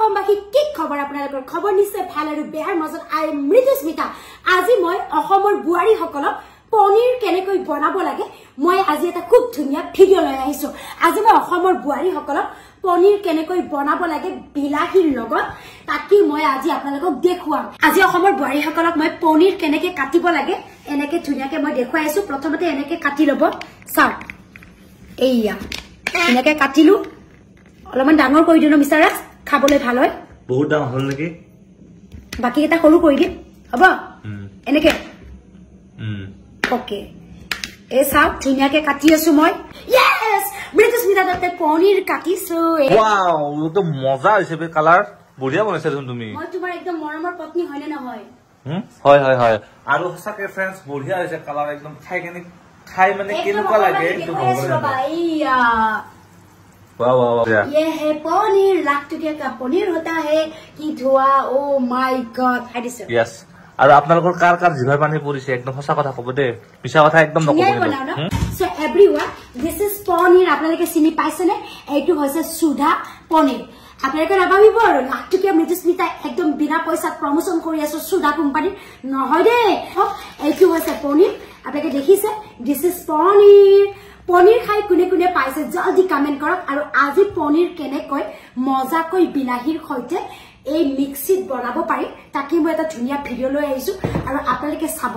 অসমবাসী কি খবৰ আপোনালোকৰ খবৰ নিশ্চয় ভাল আৰু বেয়াৰ মাজত আই মৃদুস্মিতা আজি মই অসমৰ বুৱাৰী সকলক পনীৰ কেনেকৈ বনাব লাগে মই আজি এটা খুব ধুনীয়া ভিডিও লৈ আহিছো আজি মই অসমৰ বুৱাৰী সকলক পনীৰ কেনেকৈ বনাব লাগে বিলাহীৰ লগত তাকি মই আজি আপোনালোকক দেখুৱাম আজি অসমৰ বুৱাৰী সকলক মই পনীৰ কেনেকৈ কাটিব লাগে এনেকৈ ধুনীয়াকৈ মই দেখুৱাইছো প্ৰথমতে এনেকৈ কাটি লব চাও এইয়া এনেকৈ কাটিলো অলপমান ডাঙৰ কৰি দিনো মিছাৰা খাবলৈ ভাল হয় বহুত ডাঙৰ হল নেকি বাকি এটা সৰু কৰি দিম হ'ব এনেকৈ ওকে এ সাউথ ধুনীয়াকৈ কাটি আছো মই ইয়েস মৃদুস্মিতা দত্তে পনীৰ কাটিছো ওয়াও তো মজা হৈছে বে কালাৰ বঢ়িয়া বনাইছা তুমি মই তোমাৰ একদম মৰমৰ পত্নী হয়নে নহয় হয় হয় হয় আৰু সঁচাকে ফ্ৰেন্ডছ বঢ়িয়া হৈছে কালাৰ একদম খাই মানে কেনেকুৱা লাগে একটু ভাইয়া वाह वाह वाह ये है पनीर लाख टुकिया का पनीर होता है कि धुआ ओ माय गॉड हाइडिस यस আৰু আপোনালোকৰ কাৰ জিভাৰ পানী পৰিছে একদম সঁচা কথা ক'ব দে পিছা কথা একদম নকব সো এভৰিওয়ান দিস ইজ পনীৰ আপোনালোকে চিনি পাইছেনে এইটো হৈছে সুধা পনীৰ আপোনালোকে নাভাবিব আৰু লাখ টুকিয়া মৃদুস্মিতা একদম বিনা পইচাত প্ৰমোচন কৰি আছে সুধা কোম্পানী নহয় দে এইটো হৈছে পনীৰ আপোনালোকে দেখিছে দিস ইজ পনীৰ পনীৰ খাই কোনে কোনে পাইছে জলদি কমেন্ট কৰক আৰু আজি পনীৰ কেনেকৈ মজাকৈ বিলাহীৰ সৈতে এই মিক্সিত বনাব পাৰি তাকি মই এটা ধুনীয়া ভিডিও লৈ আহিছো আৰু আপোনালোকে চাব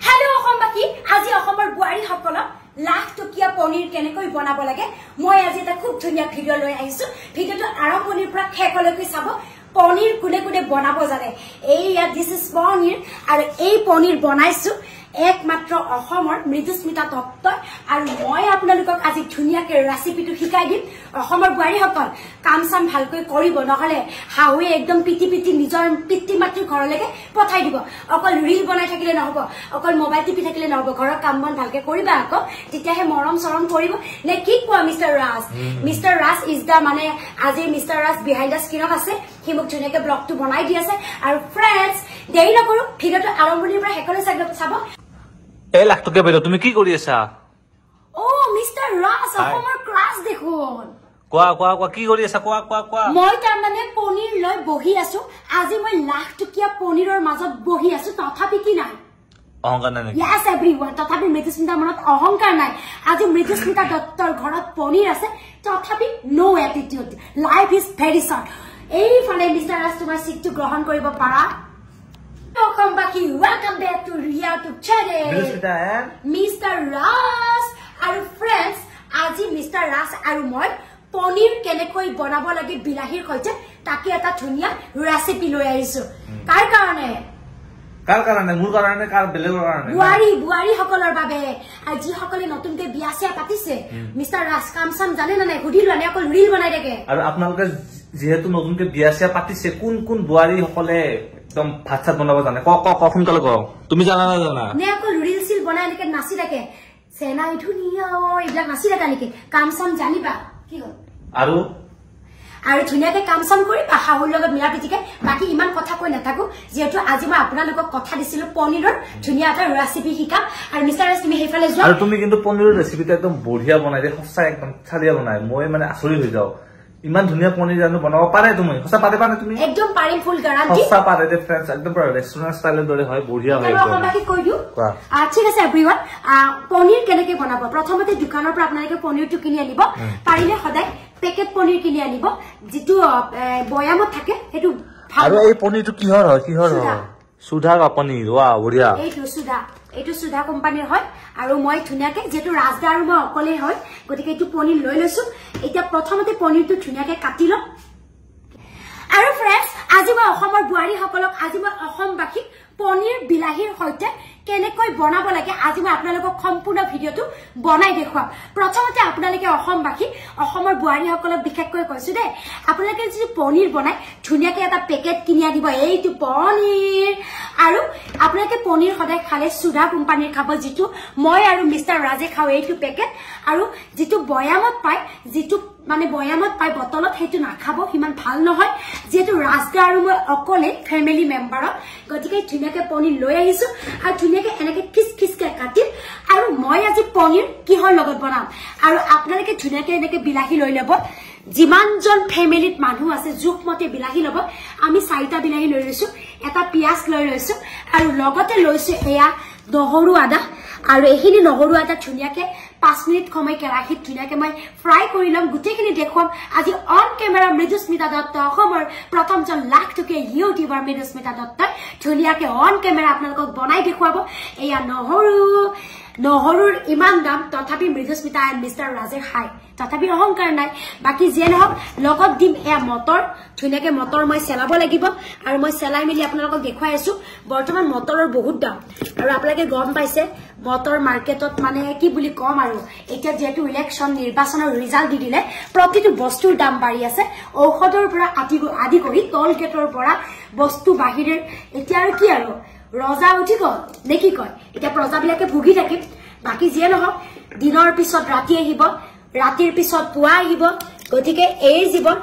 হেল্ল অসমবাসী আজি অসমৰ বুৱাৰী সকলক লাখ টকিয়া পনীৰ কেনেকৈ বনাব লাগে মই আজি এটা খুব ধুনীয়া ভিডিও লৈ আহিছো ভিডিওটো আৰম্ভণিৰ পৰা শেষলৈকে চাব পনীৰ কোনে কোনে বনাব জানে এইয়া দিস ইজ পনীৰ আৰু এই পনীৰ বনাইছো একমাত্ৰ অসমৰ মৃদুস্মিতা দত্ত আৰু মই আপোনালোকক আজি ধুনীয়াকৈ ৰেচিপিটো শিকাই দিম অসমৰ বুৱাৰী সকল কাম সাম ভালকৈ কৰিব নহলে হাউয়ে একদম পিটি নিজৰ পিটি মাতৃ ঘৰলৈকে পঠাই দিব অকল ৰীল বনাই থাকিলে নহব অকল মোবাইল টিপি থাকিলে নহব ঘৰৰ কাম বন ভালকৈ কৰিবা আকৌ তেতিয়াহে মৰম চৰম কৰিব নে কি কোৱা মিস্টাৰ ৰাজ ইজ দা মানে আজি মিস্টাৰ ৰাজ বিহাইণ্ড দা স্ক্ৰীনত আছে হি মোক ধুনীয়াকৈ ব্লগটো বনাই দি আছে আৰু ফ্ৰেণ্ডছ দেৰি নকৰো ভিডিওটো আৰম্ভণিৰ পৰা শেষলৈ চাব এই লাখ টকা বাইদেউ তুমি কি কৰি আছা ও মিস্টাৰ ৰাজ অসমৰ ক্লাছ দেখোন কোৱা কি কৰি আছা কোৱা মই তাৰ মানে পনীৰ লৈ বহি আছো আজি মই লাখ টকিয়া পনীৰৰ মাজত বহি আছো তথাপি কি নাই অহংকাৰ নাই ইয়েস এভৰিওয়ান তথাপি মৃদুস্মিতা মনত অহংকাৰ নাই আজি মৃদুস্মিতা দত্তৰ ঘৰত পনীৰ আছে তথাপি no attitude life is very short এই ফালে মিস্টাৰ ৰাজ তোমাৰ সিটটো গ্ৰহণ কৰিব পাৰা Welcome back. Welcome back to YouTube channel. Mr. Ras. Our friends, আজি Mr. Ras আৰু মই পনীৰ কেনেকৈ বনাব লাগে বিলাহীৰ সৈতে তাকে এটা ধুনীয়া ৰেচিপি লৈ আহিছো কাৰ কাৰণে মোৰ কাৰণে কাৰ বেলেগৰ কাৰণে বুৱাৰী সকলৰ বাবে আজি সকলে নতুনকৈ বিয়া চিয়া পাতিছে মিস্টাৰ ৰাজ কাম সাম জানে না নাই হুদিল আনে অকল ৰীল বনাই থাকে আৰু আপোনালোকে যেহেতু নতুনকৈ বিয়া চিয়া পাতিছে কোন বুৱাৰী সকলে একদম ভাত চাত বনাব জানে ক সোনকালে ক তুমি জানা না জানা নে অকল ৰীল সিল বনাই এনেকে নাচি থাকে সেনাই ধুনীয়া এইবিলাক নাচি থাকে নেকি কাম সাম জানিবা কি হ'ল আৰু ধুনীয়াকৈ কাম চাম কৰিবা শাহুৰ লগত মিলা পিটিকে বাকি ইমান কথা কৈ নাথাকো যেহেতু আজি মই আপোনালোকক কথা দিছিলো পনীৰৰ ধুনীয়া এটা ৰেচিপি শিকাম আৰু মিস্টাৰ ৰাজ তুমি সেইফালে যোৱা আৰু তুমি কিন্তু পনীৰৰ ৰেচিপিটো একদম বঢ়িয়া বনাই দে সঁচা একদম চালিয়া বনাই মই মানে আচৰিত হৈ যাও ইমান ধুনীয়া পনীৰ জানো বনাব পাৰে তুমি সঁচা পাৰে তুমি একদম পাৰিম ফুল গ্যাৰান্টি সঁচা পাৰে দে ফ্ৰেণ্ডছ একদম পুৰা ৰেষ্টুৰেণ্ট ষ্টাইলৰ দৰে হয় বঢ়িয়া হয় একদম বাকি কৈ দিও ঠিক আছে এভৰিওয়ান পনীৰ কেনেকৈ বনাব প্ৰথমতে দোকানৰ পৰা আপোনালোকে পনীৰটো কিনি আনিব পাৰিলে সদায় পেকেট পনীৰ কিনি আনিব যেটো বয়ামত থাকে হেতু আৰু এই পনীৰটো কিহৰ হয় সুধা পনীৰ ওয়া বঢ়িয়া এইটো সুধা কোম্পানীৰ হয় আৰু মই ধুনীয়াকৈ যেটো ৰাজদা আৰু মই অকলে হয় গতিকে এইটো পনীৰ লৈ লৈছো এতিয়া প্ৰথমতে পনীৰটো ধুনীয়াকৈ কাটি লম আৰু ফ্ৰেণ্ডছ আজি মই অসমৰ বুৱাৰী সকলক আজি মই অসমবাসীক পনীৰ বিলাহীৰ সৈতে কেনেকৈ বনাব লাগে আজি মই আপোনালোকক সম্পূৰ্ণ ভিডিওটো বনাই দেখুৱাম প্ৰথমতে আপোনালোকে অসমবাসী অসমৰ বুৱাৰী সকলক বিশেষকৈ কৈছো দে আপোনালোকে যদি পনীৰ বনাই ধুনীয়াকৈ এটা পেকেট কিনি আনিব এইটো পনীৰ আৰু আপোনালোকে পনীৰ সদায় খালে সুধা কোম্পানীৰ খাব যেটো মই আৰু মিস্টাৰ ৰাজে খাও এইটো পেকেট আৰু যেটো বয়ামত পায় যেটো মানে বয়ামত পায় বটলত হেতু নাখাব হিমান ভাল নহয় যেটো ৰাজদা আৰু মই অকলে ফ্যামিলি মেম্বাৰত গতিকে ধুনীয়াকৈ পনীৰ লৈ আহিছো আৰু ধুনীয়াকৈ এনেকৈ খিচখিচকৈ কাটিম আৰু মই আজি পনীৰ কিহৰ লগত বনাম আৰু আপোনালোকে ধুনীয়াকৈ এনেকৈ বিলাহী লৈ ল'ব যিমানজন ফ্যামিলিত মানুহ আছে জুখমতে বিলাহী লব আমি 4টা বিলাহী লৈ লৈছো এটা পিয়াজ লৈ লৈছো আৰু লগতে লৈছো এয়া নহৰু আদা আৰু এখিনি নহৰু আদা ধুনিয়াকে 5 মিনিট সময় কেৰাহীত ধুনিয়াকে মই ফ্ৰাই কৰি লম গুটেখিনি দেখুৱাম আজি অন কেমেৰা মৃদুস্মিতা দত্ত অসমৰ প্ৰথমজন লাখ টকীয়া ইউটিউবাৰ মৃদুস্মিতা দত্ত ধুনিয়াকে অন কেমেৰা আপোনালোকক বনাই দেখুৱাব এয়া নহৰুৰ ইমান দাম তথাপি মৃদুস্মিতা এণ্ড মিষ্টাৰ ৰাজে খাই তথাপি অহংকাৰ নাই বাকি যে নহক লগত দিম এয়া মটৰ ধুনিয়াকে মটৰ মই চেলাব লাগিব আৰু মই চেলাই মিলি আপোনালোকক দেখুৱাই আছো বৰ্তমান মটৰৰ বহুত দাম আৰু আপোনালোকে গম পাইছে মটৰ মাৰ্কেটত মানে কি বুলি কম আৰু এতিয়া যেটো ইলেকশন নিৰ্বাচনৰ ৰিজাল্ট দি দিলে প্ৰতিটো বস্তুৰ দাম বাঢ়ি আছে ঔষধৰ পৰা আদি কৰি টল গেটৰ পৰা বস্তু বাহিৰে এতিয়া আৰু কি আৰু ৰজা উঠি গল নেকি কয় এতিয়া প্ৰজাবিলাকে ভুগি থাকিম বাকি যে নহক দিনৰ পিছত ৰাতি আহিব ৰাতিৰ পিছত পুৱা আহিব গতিকে এই জীৱন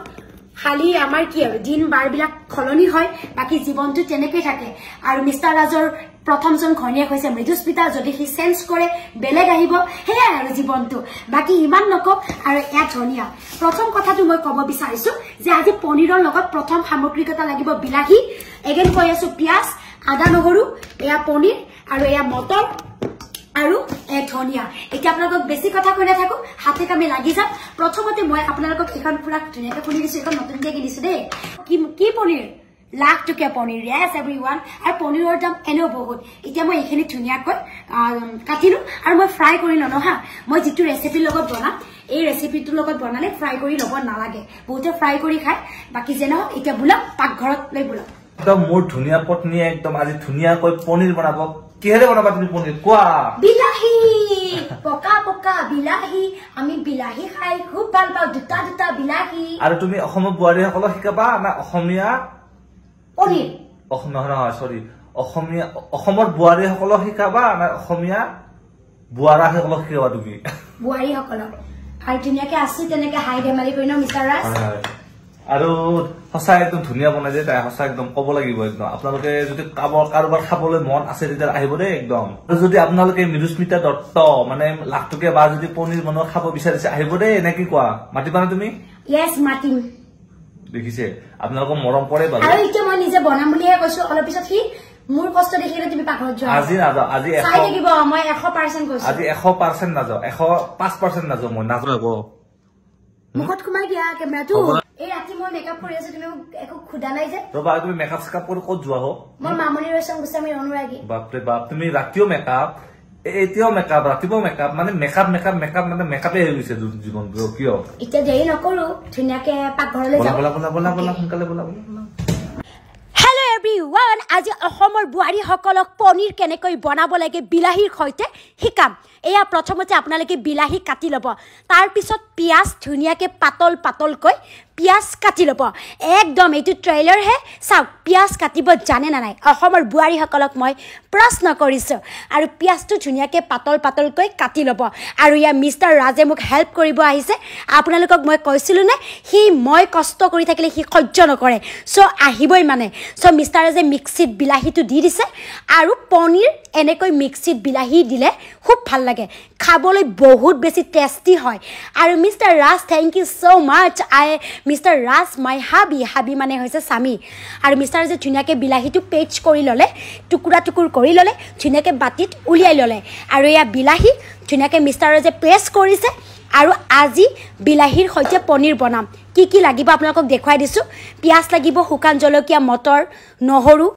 খালি আমাৰ কি আৰু দিন বাৰবিলাক খলনি হয় বাকি জীৱনটো তেনেকৈ থাকে আৰু মিষ্টাৰ ৰাজৰ প্ৰথমজন ঘনিয়া হৈছে মৃদুস্মিতা যদি হি সেন্স কৰে বেলেগ আহিব হে আৰু জীৱনটো বাকি ইমান নকক আৰু এ ধনিয়া প্ৰথম কথাটো মই ক'ব বিচাৰিছো যে আজি পনীৰৰ লগত প্ৰথম সামগ্ৰিকতা লাগিব বিলাহী এগেন কৈ আছো পিয়াজ আদা নহৰু এয়া পনীৰ আৰু এয়া মটৰ আৰু এক ধনিয়া এতিয়া আপোনালোকক বেছি কথা কৈ নাথাকো হাতে কামে লাগি যাম প্ৰথমতে মই আপোনালোকক এখন পুৰা ধুনীয়াকৈ খুলি দিছো এখন নতুনকৈ কিনিছো দেই কি পনীৰ লাখ টকীয়া পনীৰ yes everyone আৰু পনীৰৰ দাম এনেও বহুত এতিয়া মই এইখিনি ধুনীয়াকৈ কাটিলো আৰু মই ফ্ৰাই কৰি লনো হা মই যিটো ৰেচিপিৰ লগত বনাম এই ৰেচিপিটোৰ লগত বনালে ফ্ৰাই কৰি ল'ব নালাগে বহুতে ফ্ৰাই কৰি খায় বাকি যে নহওক এতিয়া বোলাম পাকঘৰত লৈ বোলাম একদম মোৰ ধুনীয়া পত্নীয়ে একদম আজি ধুনীয়াকৈ পনীৰ বনাব কিহেৰে বনাবা তুমি পনীৰ কোৱা বিলাহী পকা পকা বিলাহী আমি বিলাহী খাই খুব ভাল পাওঁ দুটা বিলাহী আৰু তুমি অসমৰ বোৱাৰীসকলক শিকাবা না অসমীয়া পনীৰ নহয় সৰি অসমৰ বোৱাৰীসকলক শিকাবা না অসমীয়া বোৱাৰাসকলক শিকাবা তুমি বোৱাৰীসকলক আৰু ধুনীয়াকে আছো তেনেকে হাই ধেমালি কৰি ন মিষ্টাৰ ৰাজ আৰু সঁচা একদম ধুনীয়া বনাই যে তাই সঁচা একদম ক'ব লাগিব একদম আপোনালোকে যদি কাৰোবাৰ খাবলৈ মন আছে তেতিয়া আহিব দেই একদম আৰু যদি আপোনালোকে মৃদুস্মিতা দত্ত মানে লাখ টকীয়া বা যদি পনীৰ বনোৱা খাব বিচাৰিছে আহিব দেই নে কি কোৱা মাতিবা না তুমি yes মাতিম দেখিছে আপোনালোকক মৰম কৰে বাৰু আৰু এতিয়া মই নিজে বনাম বুলিহে কৈছো অলপ পিছত সি মোৰ কষ্ট দেখিলে তুমি পাকঘৰত যোৱা আজি নাযাওঁ আজি চাই থাকিব মই 100% কৈছো আজি 100% নাযাওঁ 105% নাযাওঁ মই নাযাওঁ মুখত কুমাই দিয়া কেমেৰাটো এই ৰাতি মই মেকআপ কৰি আছো তুমি একো খুদা নাই যে ৰবা তুমি মেকআপ স্কাপ কৰি ক'ত যোৱা হো মই মামনি ৰচন গোস্বামী অনুৰাগী বাপৰে বাপ তুমি ৰাতিও মেকআপ এতিয়াও মেকআপ ৰাতিপুৱাও মেকআপ মানে মেকআপ মানে মেকআপে হৈ গৈছে জীৱনটো কিয় এতিয়া দেৰি নকৰো ধুনীয়াকে পাকঘৰলৈ যাওঁ বলা সোনকালে বলা হেল্ল' এভৰিৱান আজি অসমৰ বোৱাৰীসকলক পনীৰ কেনেকৈ বনাব লাগে বিলাহীৰ সৈতে শিকাম এয়া প্ৰথমতে আপোনালোকে বিলাহী কাটি ল'ব তাৰপিছত পিয়াজ ধুনীয়াকৈ পাতলকৈ পিয়াজ কাটি ল'ব একদম এইটো ট্ৰেইলাৰ হে চাওক পিয়াজ কাটিব জানে না নাই অসমৰ বোৱাৰীসকলক মই প্ৰশ্ন কৰিছোঁ আৰু পিয়াজটো ধুনীয়াকৈ পাতলকৈ কাটি ল'ব আৰু ইয়া মিষ্টাৰ ৰাজে মোক হেল্প কৰিব আহিছে আপোনালোকক মই কৈছিলোঁ নে সি মই কষ্ট কৰি থাকিলে সি সহ্য নকৰে চ' আহিবই মানে চ' মিষ্টাৰ ৰাজে মিক্সিত বিলাহীটো দি দিছে আৰু পনীৰ এনেকৈ মিক্সিত বিলাহী দিলে খুব ভাল লাগে খাবলৈ বহুত বেছি টেষ্টি হয় আৰু mister Raj thank you so' much mister Raj my hubby মানে হৈছে স্বামী আৰু মিষ্টাৰ ৰাজে ধুনীয়াকৈ বিলাহীটো পেষ্ট কৰি ল'লে টুকুৰা কৰি ল'লে ধুনীয়াকৈ বাতিত উলিয়াই ল'লে আৰু এয়া বিলাহী ধুনীয়াকৈ মিষ্টাৰ ৰাজে পেষ্ট কৰিছে আৰু আজি বিলাহীৰ সৈতে পনীৰ বনাম কি লাগিব আপোনালোকক দেখুৱাই দিছোঁ পিয়াজ লাগিব শুকান জলকীয়া মটৰ নহৰু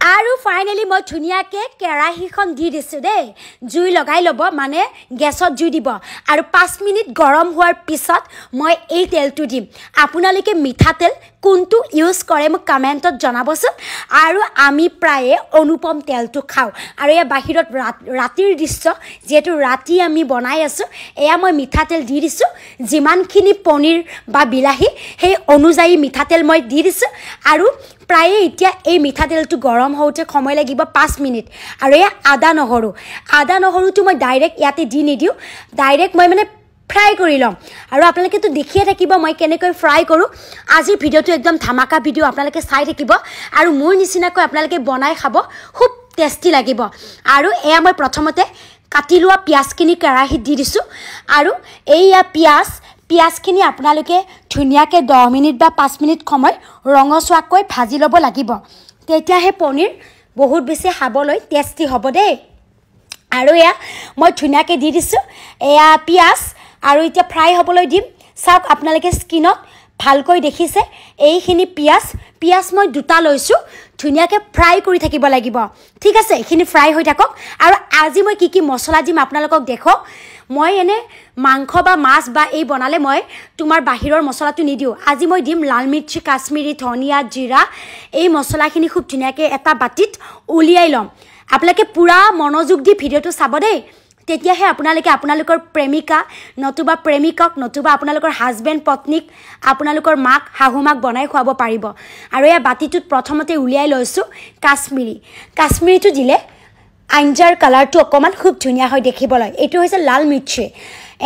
আৰু ফাইনেলি মই ধুনীয়াকৈ কেৰাহীখন দি দিছোঁ দেই জুই লগাই ল'ব মানে গেছত জুই দিব আৰু 5 মিনিট গৰম হোৱাৰ পিছত মই এই তেলটো দিম আপোনালোকে মিঠাতেল কোনটো ইউজ কৰে মোক কমেণ্টত জনাবচোন আৰু আমি প্ৰায়ে অনুপম তেলটো খাওঁ আৰু এয়া বাহিৰত ৰাতিৰ দৃশ্য যিহেতু ৰাতি আমি বনাই আছোঁ এয়া মই মিঠাতেল দি দিছোঁ যিমানখিনি পনীৰ বা বিলাহী সেই অনুযায়ী মিঠাতেল মই দি দিছোঁ আৰু প্ৰায়ে এতিয়া এই মিঠাতেলটো গৰম হওঁতে সময় লাগিব 5 মিনিট আৰু এয়া আদা নহৰুটো মই ডাইৰেক্ট ইয়াতে দি নিদিওঁ ডাইৰেক্ট মই মানে ফ্ৰাই কৰি ল'ম আৰু আপোনালোকেতো দেখিয়ে থাকিব মই কেনেকৈ ফ্ৰাই কৰোঁ আজিৰ ভিডিঅ'টো একদম ধামাকা ভিডিঅ' আপোনালোকে চাই থাকিব আৰু মোৰ নিচিনাকৈ আপোনালোকে বনাই খাব খুব টেষ্টি লাগিব আৰু এয়া মই প্ৰথমতে কাটি লোৱা পিয়াজখিনি কেৰাহীত দি দিছোঁ আৰু এইয়া পিঁয়াজখিনি আপোনালোকে ধুনীয়াকৈ 10 মিনিট বা 5 মিনিট সময় ৰঙচুৱাকৈ ভাজি ল'ব লাগিব তেতিয়াহে পনীৰ বহুত বেছি খাবলৈ টেষ্টি হ'ব দেই আৰু এয়া মই ধুনীয়াকৈ দি দিছোঁ এয়া পিঁয়াজ আৰু এতিয়া ফ্ৰাই হ'বলৈ দিম চাওক আপোনালোকে স্কিনত ভালকৈ দেখিছে এইখিনি পিঁয়াজ মই দুটা লৈছোঁ ধুনীয়াকৈ ফ্ৰাই কৰি থাকিব লাগিব ঠিক আছে এইখিনি ফ্ৰাই হৈ থাকক আৰু আজি মই কি মছলা দিম আপোনালোকক দেখক মই এনে মাংস বা মাছ বা এই বনালে মই তোমাৰ বাহিৰৰ মছলাটো নিদিওঁ আজি মই দিম লাল মিৰ্চি কাশ্মীৰী ধনিয়া জিৰা এই মছলাখিনি খুব ধুনীয়াকৈ এটা বাটিত উলিয়াই ল'ম আপোনালোকে পুৰা মনোযোগ দি ভিডিঅ'টো চাব দেই তেতিয়াহে আপোনালোকে আপোনালোকৰ প্ৰেমিকা নতুবা প্ৰেমিকক নতুবা আপোনালোকৰ হাজবেণ্ড পত্নীক আপোনালোকৰ মাক শাহুমাক বনাই খুৱাব পাৰিব আৰু এয়া বাটিটোত প্ৰথমতে উলিয়াই লৈছোঁ কাশ্মীৰীটো দিলে আঞ্জাৰ কালাৰটো অকণমান খুব ধুনীয়া হয় দেখিবলৈ এইটো হৈছে লাল মিৰ্চি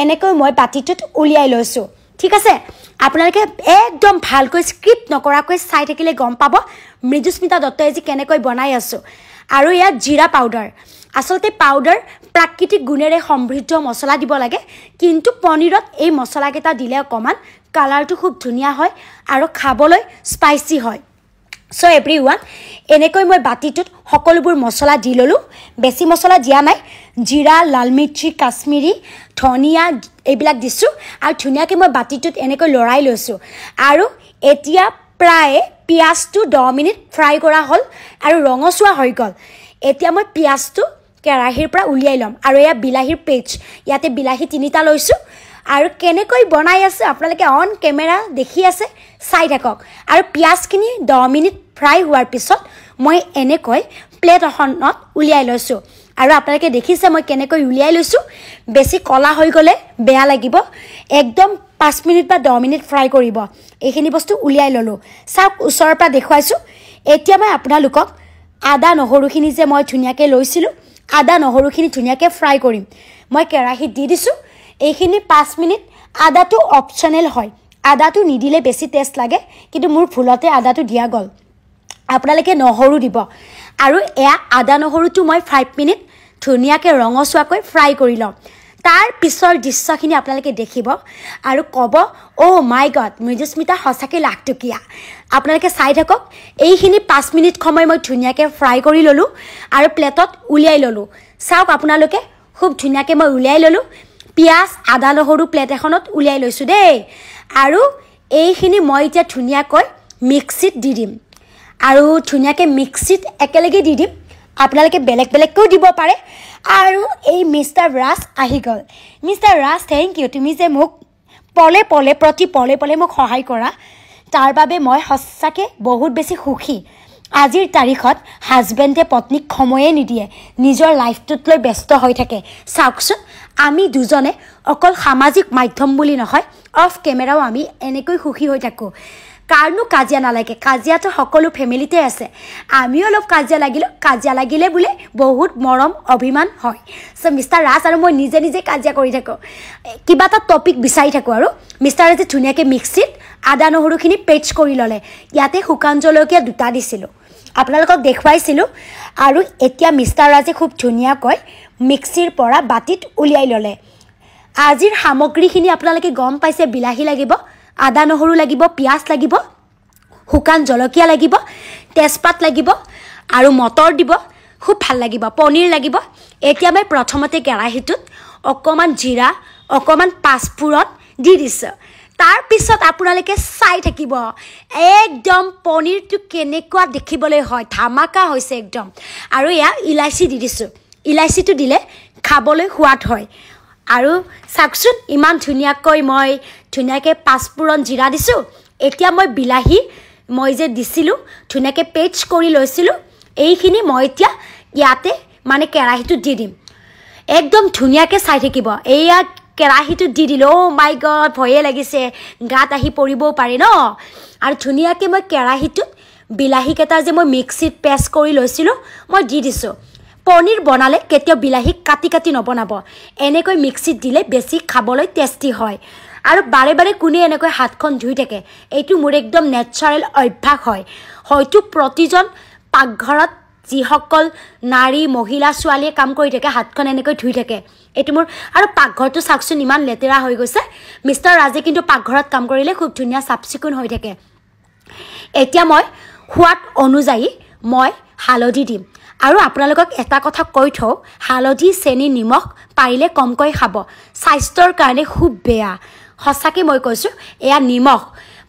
এনেকৈ মই বাটিটোত উলিয়াই লৈছোঁ ঠিক আছে আপোনালোকে একদম ভালকৈ স্ক্ৰিপ্ট নকৰাকৈ চাই থাকিলে গম পাব মৃদুস্মিতা দত্তই আজি কেনেকৈ বনাই আছোঁ আৰু এয়া জিৰা পাউডাৰ আচলতে পাউডাৰ প্ৰাকৃতিক গুণেৰে সমৃদ্ধ মছলা দিব লাগে কিন্তু পনীৰত এই মছলাকেইটা দিলে অকণমান কালাৰটো খুব ধুনীয়া হয় আৰু খাবলৈ স্পাইচি হয় সো এভৰিৱান এনেকৈ মই বাটিটোত সকলোবোৰ মছলা দি ল'লোঁ বেছি মছলা দিয়া নাই জিৰা লাল মিৰ্চি কাশ্মীৰী ধনিয়া এইবিলাক দিছোঁ আৰু ধুনীয়াকৈ মই বাটিটোত এনেকৈ লৰাই লৈছোঁ আৰু এতিয়া প্ৰায় পিঁয়াজটো 10 মিনিট ফ্ৰাই কৰা হ'ল আৰু ৰঙচুৱা হৈ গ'ল এতিয়া মই পিঁয়াজটো কেৰাহীৰ পৰা উলিয়াই ল'ম আৰু এয়া বিলাহীৰ পেষ্ট ইয়াতে বিলাহী 3টা লৈছোঁ আৰু কেনেকৈ বনাই আছে আপোনালোকে অন কেমেৰা দেখি আছে চাই থাকক আৰু পিঁয়াজখিনি 10 মিনিট ফ্ৰাই হোৱাৰ পিছত মই এনেকৈ প্লেট এখনত উলিয়াই লৈছোঁ আৰু আপোনালোকে দেখিছে মই কেনেকৈ উলিয়াই লৈছোঁ বেছি কলা হৈ গ'লে বেয়া লাগিব একদম 5 মিনিট বা 10 মিনিট ফ্ৰাই কৰিব এইখিনি বস্তু উলিয়াই ল'লোঁ চাওক ওচৰৰ পৰা দেখুৱাইছোঁ এতিয়া মই আপোনালোকক আদা নহৰুখিনি যে মই ধুনীয়াকৈ লৈছিলোঁ আদা নহৰুখিনি ধুনীয়াকৈ ফ্ৰাই কৰিম মই কেৰাহীত দি দিছোঁ এইখিনি 5 মিনিট আদাটো অপশ্যনেল হয় আদাটো নিদিলে বেছি টেষ্ট লাগে কিন্তু মোৰ ভুলতে আদাটো দিয়া গ'ল আপোনালোকে নহৰু দিব আৰু এয়া আদা নহৰুটো মই 5 মিনিট ধুনীয়াকৈ ৰঙচুৱাকৈ ফ্ৰাই কৰি লওঁ তাৰ পিছৰ দৃশ্যখিনি আপোনালোকে দেখিব আৰু ক'ব অ' মাই গড মৃদুস্মিতা সঁচাকৈ লাখটকীয়া আপোনালোকে চাই থাকক এইখিনি 5 মিনিট সময় মই ধুনীয়াকৈ ফ্ৰাই কৰি ল'লোঁ আৰু প্লেটত উলিয়াই ল'লোঁ চাওক আপোনালোকে খুব ধুনীয়াকৈ মই উলিয়াই ল'লোঁ পিঁয়াজ আদা নহৰু প্লেট এখনত উলিয়াই লৈছোঁ দেই আৰু এইখিনি মই এতিয়া ধুনীয়াকৈ মিক্সিত দি দিম আৰু ধুনীয়াকৈ মিক্সিত একেলগে দি দিম আপোনালোকে বেলেগকৈও দিব পাৰে আৰু এই মিষ্টাৰ ৰাজ আহি গ'ল মিষ্টাৰ ৰাজ থেংক ইউ তুমি যে মোক প্ৰতি পলে মোক সহায় কৰা তাৰ বাবে মই সঁচাকৈ বহুত বেছি সুখী আজিৰ তাৰিখত হাজবেণ্ডে পত্নীক সময়ে নিদিয়ে নিজৰ লাইফটোত লৈ ব্যস্ত হৈ থাকে চাওকচোন আমি দুজনে অকল সামাজিক মাধ্যম বুলি নহয় অফ কেমেৰাও আমি এনেকৈ সুখী হৈ থাকোঁ কাৰনো কাজিয়া নালাগে কাজিয়াটো সকলো ফেমিলিতে আছে আমিও অলপ কাজিয়া লাগিলে বোলে বহুত মৰম অভিমান হয় সো মিষ্টাৰ ৰাজ আৰু মই নিজে কাজিয়া কৰি থাকোঁ কিবা এটা টপিক বিচাৰি থাকোঁ আৰু মিষ্টাৰ ৰাজে ধুনীয়াকৈ মিক্সিত আদা নহৰুখিনি পেষ্ট কৰি ল'লে ইয়াতে শুকান জলকীয়া 2টা দিছিলোঁ আপোনালোকক দেখুৱাইছিলোঁ আৰু এতিয়া মিষ্টাৰ ৰাজে খুব ধুনীয়াকৈ মিক্সিৰ পৰা বাটিত উলিয়াই ল'লে আজিৰ সামগ্ৰীখিনি আপোনালোকে গম পাইছে বিলাহী লাগিব আদা নহৰু লাগিব পিঁয়াজ লাগিব শুকান জলকীয়া লাগিব তেজপাত লাগিব আৰু মটৰ দিব খুব ভাল লাগিব পনীৰ লাগিব এতিয়া মই প্ৰথমতে কেৰাহীটোত অকণমান জিৰা অকণমান পাঁচফোৰণ দি দিছোঁ তাৰ পিছত আপোনালোকে চাই থাকিব একদম পনীৰটো কেনেকুৱা দেখিবলৈ হয় ধামাকা হৈছে একদম আৰু এয়া ইলাচি দি দিছোঁ ইলাচিটো দিলে খাবলৈ সোৱাদ হয় আৰু চাওকচোন ইমান ধুনীয়াকৈ মই ধুনীয়াকৈ পাঁচফোৰণ জিৰা দিছোঁ এতিয়া মই বিলাহী মই যে দিছিলোঁ ধুনীয়াকৈ পেষ্ট কৰি লৈছিলোঁ এইখিনি মই এতিয়া ইয়াতে মানে কেৰাহীটোত দি দিম একদম ধুনীয়াকৈ চাই থাকিব এয়া কেৰাহীটোত দি দিলোঁ অ' মাই গড ভয়ে লাগিছে গাত আহি পৰিবও পাৰে ন আৰু ধুনীয়াকৈ মই কেৰাহীটোত বিলাহীকেইটা যে মই মিক্সিত পেষ্ট কৰি লৈছিলোঁ মই দি দিছোঁ পনীৰ বনালে কেতিয়াও বিলাহী কাটি নবনাব এনেকৈ মিক্সিত দিলে বেছি খাবলৈ টেষ্টি হয় আৰু বাৰে কোনে এনেকৈ হাতখন ধুই থাকে এইটো মোৰ একদম নেচাৰেল অভ্যাস হয় হয়তো প্ৰতিজন পাকঘৰত যিসকল নাৰী মহিলা ছোৱালীয়ে কাম কৰি থাকে হাতখন এনেকৈ ধুই থাকে এইটো মোৰ আৰু পাকঘৰটো চাকচোন ইমান লেতেৰা হৈ গৈছে মিষ্টাৰ ৰাজে কিন্তু পাকঘৰত কাম কৰিলে খুব ধুনীয়া চাফচিকুণ হৈ থাকে এতিয়া মই সোৱাদ অনুযায়ী মই হালধি দিম আৰু আপোনালোকক এটা কথা কৈ থওঁ হালধি চেনি নিমখ পাৰিলে কমকৈ খাব স্বাস্থ্যৰ কাৰণে খুব বেয়া সঁচাকৈ মই কৈছোঁ এয়া নিমখ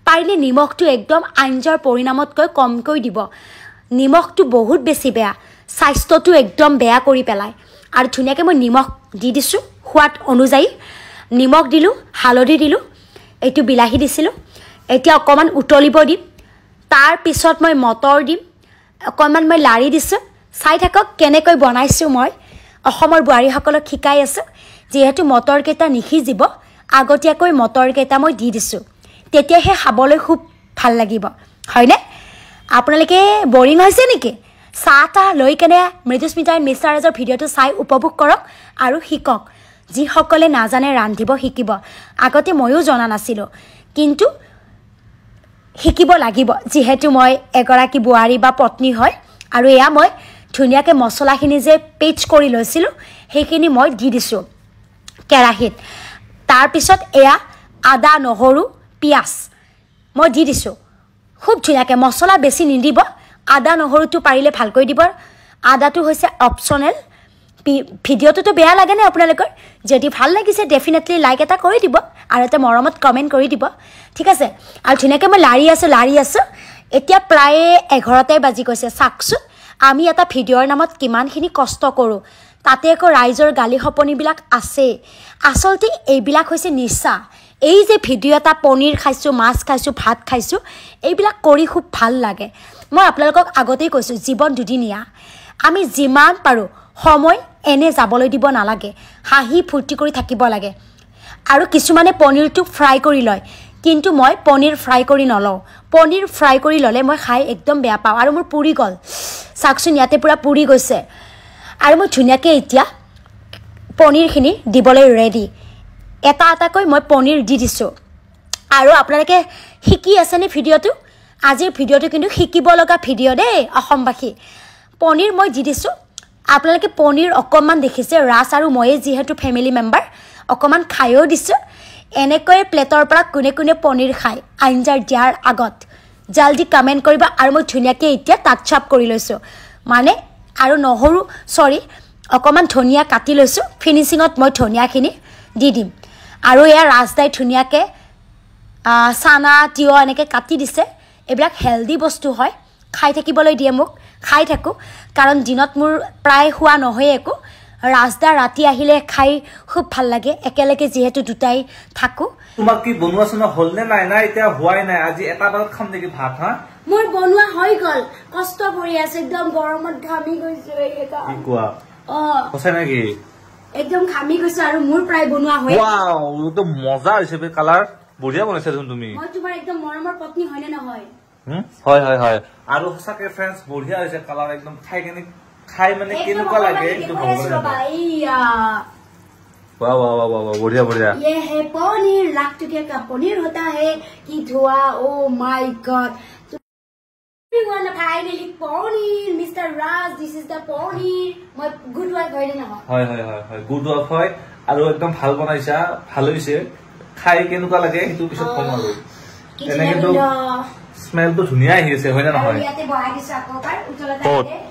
পাৰিলে নিমখটো একদম আঞ্জাৰ পৰিণামতকৈ কমকৈ দিব নিমখটো বহুত বেছি বেয়া স্বাস্থ্যটো একদম বেয়া কৰি পেলায় আৰু ধুনীয়াকৈ মই নিমখ দি দিছোঁ সোৱাদ অনুযায়ী নিমখ দিলোঁ হালধি দিলোঁ এইটো বিলাহী দিছিলোঁ এতিয়া অকণমান উতলিব দিম তাৰপিছত মই মটৰ দিম অকণমান মই লাৰি দিছোঁ চাই থাকক কেনেকৈ বনাইছোঁ মই অসমৰ বোৱাৰীসকলক শিকাই আছোঁ যিহেতু মটৰকেইটা নিসিজিব আগতীয়াকৈ মটৰকেইটা মই দি দিছোঁ তেতিয়াহে খাবলৈ খুব ভাল লাগিব হয়নে আপোনালোকে বৰিং হৈছে নেকি চাহ তাহ লৈ কেনে মৃদুস্মিতা এণ্ড মিষ্টাৰ ৰাজৰ ভিডিঅ'টো চাই উপভোগ কৰক আৰু শিকক যিসকলে নাজানে ৰান্ধিব শিকিব আগতে ময়ো জনা নাছিলোঁ কিন্তু শিকিব লাগিব যিহেতু মই এগৰাকী বোৱাৰী বা পত্নী হয় আৰু এয়া মই ধুনীয়াকৈ মছলাখিনি যে পেষ্ট কৰি লৈছিলোঁ সেইখিনি মই দি দিছোঁ কেৰাহীত তাৰপিছত এয়া আদা নহৰু পিঁয়াজ মই দি দিছোঁ খুব ধুনীয়াকৈ মছলা বেছি নিদিব আদা নহৰুটো পাৰিলে ভালকৈ দিব আদাটো হৈছে অপশ্যনেল ভিডিঅ'টোতো বেয়া লাগেনে আপোনালোকৰ যদি ভাল লাগিছে ডেফিনেটলি লাইক এটা কৰি দিব আৰু এটা মৰমত কমেণ্ট কৰি দিব ঠিক আছে আৰু ধুনীয়াকৈ মই লাৰি আছোঁ এতিয়া প্ৰায় 11টাই বাজি গৈছে চাওকচোন আমি এটা ভিডিঅ'ৰ নামত কিমানখিনি কষ্ট কৰোঁ তাতে আকৌ ৰাইজৰ গালি সপনিবিলাক আছে আচলতে এইবিলাক হৈছে নিচা এই যে ভিডিঅ' এটা পনীৰ খাইছোঁ মাছ খাইছোঁ ভাত খাইছোঁ এইবিলাক কৰি খুব ভাল লাগে মই আপোনালোকক আগতেই কৈছোঁ জীৱন দুদিনীয়া আমি যিমান পাৰোঁ সময় এনে যাবলৈ দিব নালাগে হাঁহি ফূৰ্তি কৰি থাকিব লাগে আৰু কিছুমানে পনীৰটো ফ্ৰাই কৰি লয় কিন্তু মই পনীৰ ফ্ৰাই কৰি নলওঁ পনীৰ ফ্ৰাই কৰি ল'লে মই খাই একদম বেয়া পাওঁ আৰু মোৰ পুৰি গ'ল চাওকচোন ইয়াতে পূৰা পুৰি গৈছে আৰু মই ধুনীয়াকৈ এতিয়া পনীৰখিনি দিবলৈ ৰেডি এটা এটাকৈ মই পনীৰ দি দিছোঁ আৰু আপোনালোকে শিকি আছেনে ভিডিঅ'টো আজিৰ ভিডিঅ'টো কিন্তু শিকিব লগা ভিডিঅ' দেই অসমবাসী পনীৰ মই দি দিছোঁ আপোনালোকে পনীৰ অকণমান দেখিছে ৰাজ আৰু ময়ে যিহেতু ফেমিলি মেম্বাৰ অকণমান খায়ো দিছোঁ এনেকৈ প্লেটৰ পৰা কোনে কোনে পনীৰ খায় আঞ্জাৰ দিয়াৰ আগত জলদি কমেণ্ট কৰিবা আৰু মই ধুনীয়াকৈ এতিয়া টাচ আপ কৰি লৈছোঁ মানে আৰু নহৰু অকণমান ধনিয়া কাটি লৈছোঁ ফিনিচিঙত মই ধনিয়াখিনি দি দিম আৰু এয়া ৰাজদাই ধুনীয়াকৈ চানা তিয়হ এনেকৈ কাটি দিছে এইবিলাক হেল্ডি বস্তু হয় খাই থাকিবলৈ দিয়ে মোক খাই থাকোঁ কাৰণ দিনত মোৰ প্ৰায় খোৱা নহয় একো ৰাজদা ৰাতি আহিলে খাই খুব ভাল লাগে একেলগে যিহেতু দুটাই থাকোঁ তোমাক কি বনোৱা চনোৱা হ'ল নে নাই না এতিয়া হোৱাই নাই আজি এটা বাৰত খাম নেকি ভাত হা মোৰ বনোৱা হৈ গ'ল কষ্ট কৰি আছে একদম গৰমত ঘামি গৈছোঁ কি কোৱা সঁচাই নেকি একদম ঘামি গৈছোঁ আৰু মোৰ প্ৰায় বনোৱা হৈ ৱাও তো মজা হৈছে বে কালাৰ বঢ়িয়া বনাইছা তুমি মই তোমাৰ একদম মৰমৰ পত্নী হয়নে নহয় হয় হয় হয় আৰু সঁচাকে ফ্ৰেণ্ডছ বঢ়িয়া হৈছে কালাৰ একদম খাই মানে কেনেকুৱা লাগে এইটো वाह वाह वाह वाह बढ़िया बढ़िया ये है पनीर लाख टुकिया का पनीर होता है कि धुआ oh my God everyone finally paneer mister Raj this is the paneer মই গুড ওয়াইফ হয় না হয় হয় হয় হয় গুড ওয়াইফ হয় আৰু একদম ভাল বনাইছা ভাল হৈছে খাই কেনেকুৱা লাগে সেইটো পিছত কম আৰু এনেটো স্মেলটো ধুনিয়া আহিছে হয় না নহয় ইয়াতে বহাই দিছো আকবাৰ উজলতা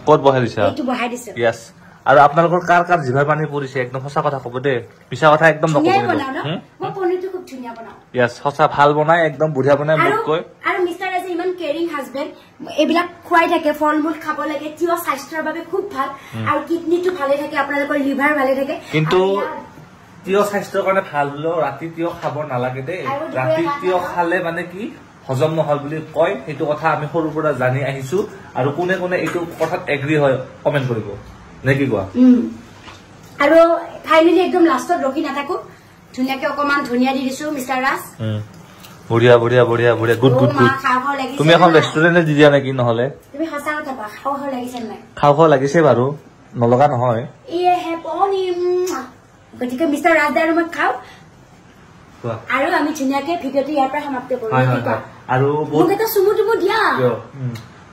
কত বহাই দিছা এইটো বহাই দিছো यस আৰু আপোনালোকৰ কাৰ জিভাৰ পানী পৰিছে একদম সঁচা কথা কব দে পিছা কথা একদম নকব মই পনীৰটো খুব ধুনিয়া বনাও यस সঁচা ভাল বনাই একদম বুঢ়িয়া বনাই মোক কয় আৰু মিস্টাৰ ৰাজে ইমান কেয়াৰিং হাজবেণ্ড এইবিলাক খুৱাই থাকে ফলমূল খাব লাগে তিয় স্বাস্থ্যৰ বাবে খুব ভাল আৰু কিডনিটো ভালে থাকে আপোনালোকৰ লিভাৰ ভালে থাকে কিন্তু তিয় স্বাস্থ্যৰ কাৰণে ভাল হলো ৰাতি তিয় খাব নালাগে দে ৰাতি তিয় খালে মানে কি হজম নহয় বুলি কয় সেইটো কথা আমি সৰুৰ পৰা জানি আহিছো আৰু কোনে কোনে এইটো কথাত এগ্ৰি হয় কমেন্ট কৰিব নেকি কোৱা আৰু ফাইনালি একদম লাষ্টত ৰখি নাথাকো ধুনিয়াকে অকমান ধনিয়া দি দিছো মিস্টাৰ ৰাজ বঢ়িয়া বঢ়িয়া বঢ়িয়া বঢ়িয়া গুড গুড গুড তুমি এখন ৰেষ্টুৰেণ্টে দি দিয়া নেকি নহলে তুমি সঁচা কথা কোৱা খাও লাগিছে নাই খাও লাগিছে বাৰু নলগা নহয় ইয়ে হে পনীৰ গতিকে মিস্টাৰ ৰাজ দাৰ মই খাও আৰু আমি ধুনিয়াকে ভিডিঅ'টো ইয়াৰ পৰা সমাপ্ত কৰো আৰু মোক এটা চুমু দিয়া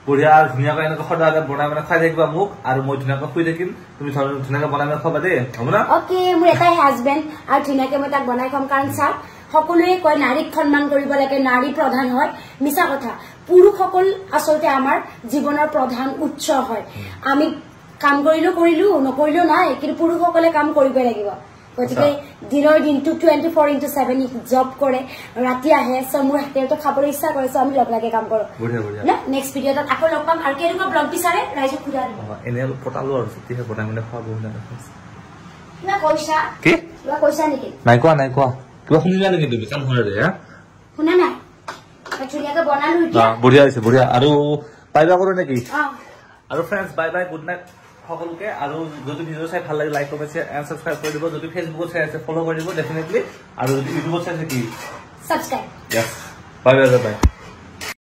বঢ়িয়া আৰু ধুনীয়াকৈ এনেকৈ সদায় বনাই মানে খাই থাকিবা মোক আৰু মই ধুনীয়াকৈ শুই থাকিম তুমি ধুনীয়াকৈ বনাই মানে খাবা দেই হ'ব না অকে মোৰ এটাই হাজবেণ্ড আৰু ধুনীয়াকৈ মই তাক বনাই খাম কাৰণ চাওক সকলোৱে কয় নাৰীক সন্মান কৰিব লাগে নাৰী প্ৰধান হয় মিছা কথা পুৰুষসকল আচলতে আমাৰ জীৱনৰ প্ৰধান উৎস হয় আমি কাম কৰিলো নকৰিলেও নাই কিন্তু পুৰুষসকলে কাম কৰিবই লাগিব গতিকে দিনৰ দিনটো 24/7 জব কৰে ৰাতি আহে চ মোৰ হাতেৰটো খাবলৈ ইচ্ছা কৰে চ আমি লগ লাগে কাম কৰো নেক্সট ভিডিঅ'ত আকৌ লগ পাম আৰু কেনেকুৱা ব্লগ বিচাৰে ৰাইজক খুদা দিব এনে অলপ পটালো আৰু তেতিয়াহে বনাই মানে খোৱা বহুত না কৈছা কি কিবা কৈছা নেকি নাই কোৱা কিবা শুনিলা নেকি তুমি কাম কৰে দে শুনা নাই ধুনীয়াকৈ বনালো এতিয়া বঢ়িয়া হৈছে বঢ়িয়া আৰু পাইবা কৰো নেকি আৰু friends bye bye good night সকলোকে আৰু যদি ভিডিঅ চাই ভাল লাগে like comment share and subscribe কৰি দিব যদি ফেসবুকত চাই আছে ফলো কৰি দিব ডেফিনেটলি আৰু যদি ইউটিউবত চাই আছে কি subscribe yes bye bye bye